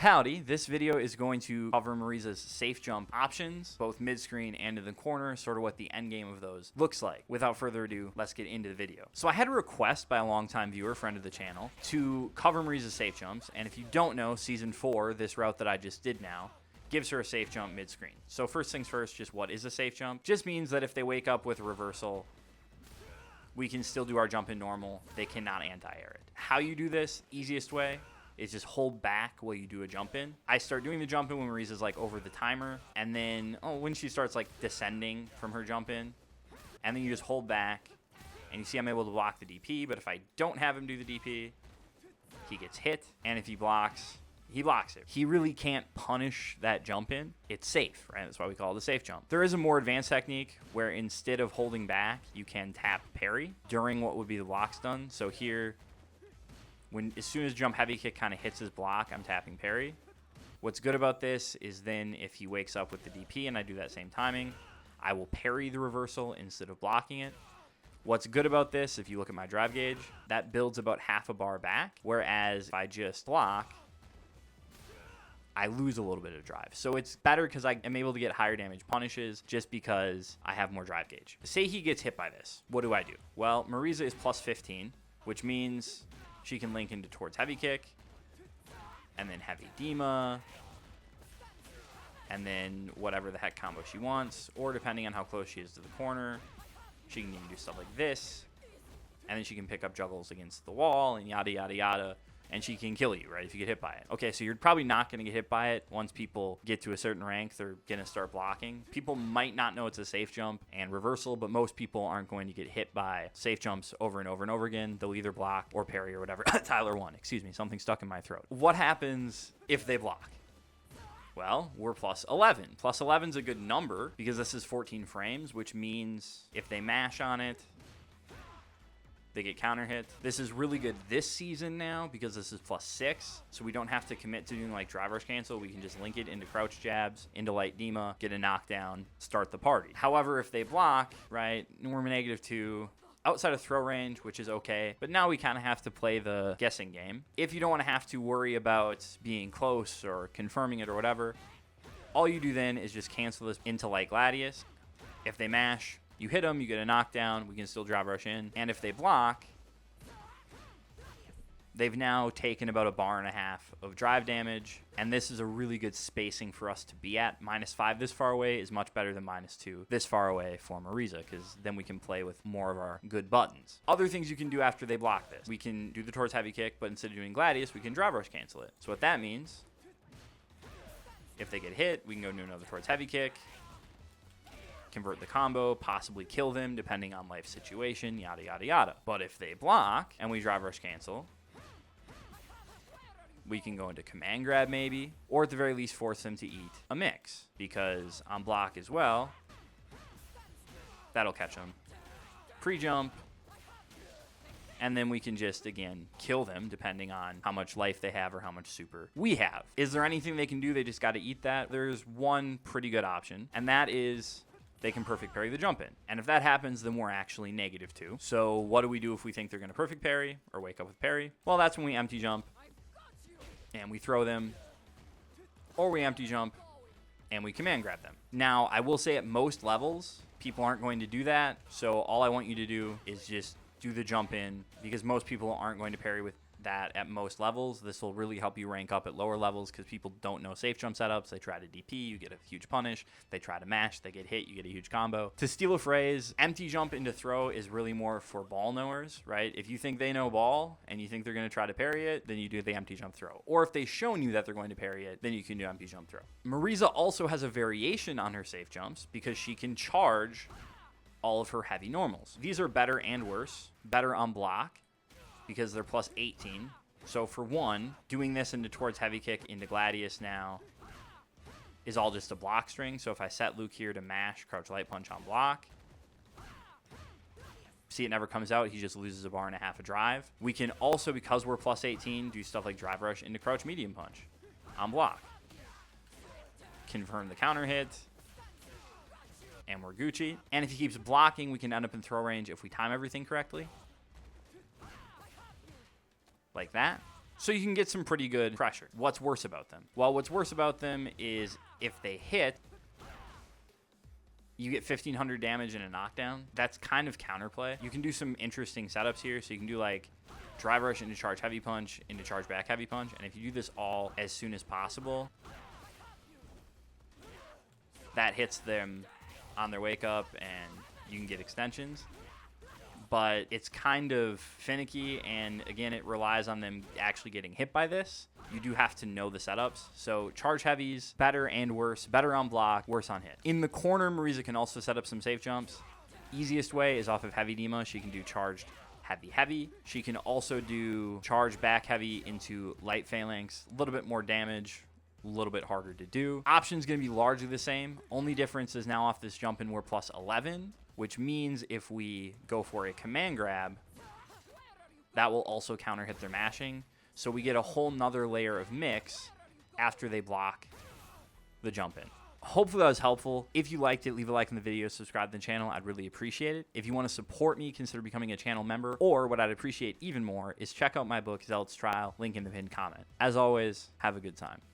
Howdy, this video is going to cover Marisa's safe jump options, both mid-screen and in the corner, sort of what the end game of those looks like. Without further ado, let's get into the video. So I had a request by a longtime viewer, friend of the channel, to cover Marisa's safe jumps, and if you don't know, Season 4, this route that I just did now, gives her a safe jump mid-screen. So first things first, just what is a safe jump? Just means that if they wake up with a reversal, we can still do our jump in normal. They cannot anti-air it. How you do this, easiest way, is just hold back while you do a jump in. I start doing the jump in when Marisa's like over the timer, and then when she starts like descending from her jump in, and then you just hold back, and you see I'm able to block the DP, but if I don't have him do the DP, he gets hit, and if he blocks it. He really can't punish that jump in. It's safe, right? That's why we call it a safe jump. There is a more advanced technique where instead of holding back, you can tap parry during what would be the block stun. So here, as soon as jump heavy kick kind of hits his block, I'm tapping parry. What's good about this is then if he wakes up with the DP and I do that same timing, I will parry the reversal instead of blocking it. What's good about this, if you look at my drive gauge, that builds about half a bar back, whereas if I just block, I lose a little bit of drive. So it's better because I am able to get higher damage punishes just because I have more drive gauge. Say he gets hit by this. What do I do? Well, Marisa is plus 15, which means she can link into towards heavy kick, and then heavy Dima, and then whatever the heck combo she wants, or depending on how close she is to the corner, she can even do stuff like this, and then she can pick up juggles against the wall, and yada, yada, yada, and she can kill you, right, if you get hit by it. Okay, so you're probably not going to get hit by it. Once people get to a certain rank, they're going to start blocking. People might not know it's a safe jump and reversal, but most people aren't going to get hit by safe jumps over and over and over again. They'll either block or parry or whatever. Tyler won. Excuse me, something stuck in my throat. What happens if they block? Well, we're plus 11. Plus 11 is a good number because this is 14 frames, which means if they mash on it, they get counter hit. This is really good this season now because this is plus 6. So we don't have to commit to doing like drive rush cancel. We can just link it into crouch jabs, into light Dima, get a knockdown, start the party. However, if they block, right, we're -2. Outside of throw range, which is okay, but now we kind of have to play the guessing game. If you don't want to have to worry about being close or confirming it or whatever, all you do then is just cancel this into light Gladius. If they mash, you hit them, you get a knockdown, we can still drive rush in. And if they block, they've now taken about 1.5 bars of drive damage, and this is a really good spacing for us to be at. -5 this far away is much better than -2 this far away for Marisa, because then we can play with more of our good buttons. Other things you can do after they block this. We can do the towards heavy kick, but instead of doing Gladius, we can drive rush cancel it. So what that means, if they get hit, we can go do another towards heavy kick, convert the combo, possibly kill them depending on life situation, yada, yada, yada. But if they block and we drive rush cancel, we can go into command grab maybe, or at the very least force them to eat a mix, because on block as well, that'll catch them. Pre-jump, and then we can just, again, kill them depending on how much life they have or how much super we have. Is there anything they can do? They just got to eat that? There's one pretty good option, and that is they can perfect parry the jump in. And if that happens, then we're actually -2. So what do we do if we think they're going to perfect parry or wake up with parry? Well, that's when we empty jump and we throw them, or we empty jump and we command grab them. Now, I will say at most levels, people aren't going to do that. So all I want you to do is just do the jump in, because most people aren't going to parry with that at most levels. This will really help you rank up at lower levels because people don't know safe jump setups. They try to DP, you get a huge punish. They try to mash, they get hit, you get a huge combo. To steal a phrase, empty jump into throw is really more for ball knowers, right? If you think they know ball and you think they're going to try to parry it, then you do the empty jump throw. Or if they've shown you that they're going to parry it, then you can do empty jump throw. Marisa also has a variation on her safe jumps because she can charge all of her heavy normals. These are better and worse. Better on block, because they're plus 18. So for one, doing this into towards heavy kick into Gladius now is all just a block string. So if I set Luke here to mash, crouch light punch on block, see it never comes out, he just loses 1.5 bars of drive. We can also, because we're plus 18, do stuff like drive rush into crouch medium punch on block. Confirm the counter hit, and we're Gucci. And if he keeps blocking, we can end up in throw range if we time everything correctly. Like that. So you can get some pretty good pressure. What's worse about them? Well, what's worse about them is if they hit, you get 1,500 damage in a knockdown. That's kind of counterplay. You can do some interesting setups here. So you can do like drive rush into charge heavy punch, into charge back heavy punch. And if you do this all as soon as possible, that hits them on their wake up and you can get extensions. But it's kind of finicky, and again, it relies on them actually getting hit by this. You do have to know the setups. So charge heavies, better and worse. Better on block, worse on hit. In the corner, Marisa can also set up some safe jumps. Easiest way is off of heavy Dema. She can do charged heavy. She can also do charge back heavy into light phalanx. A little bit more damage, a little bit harder to do. Option's going to be largely the same. Only difference is now off this jump in we're plus 11. Which means if we go for a command grab, that will also counter hit their mashing. So we get a whole nother layer of mix after they block the jump in. Hopefully that was helpful. If you liked it, leave a like on the video, subscribe to the channel. I'd really appreciate it. If you want to support me, consider becoming a channel member. Or what I'd appreciate even more is check out my book, Zealot's Trial, link in the pinned comment. As always, have a good time.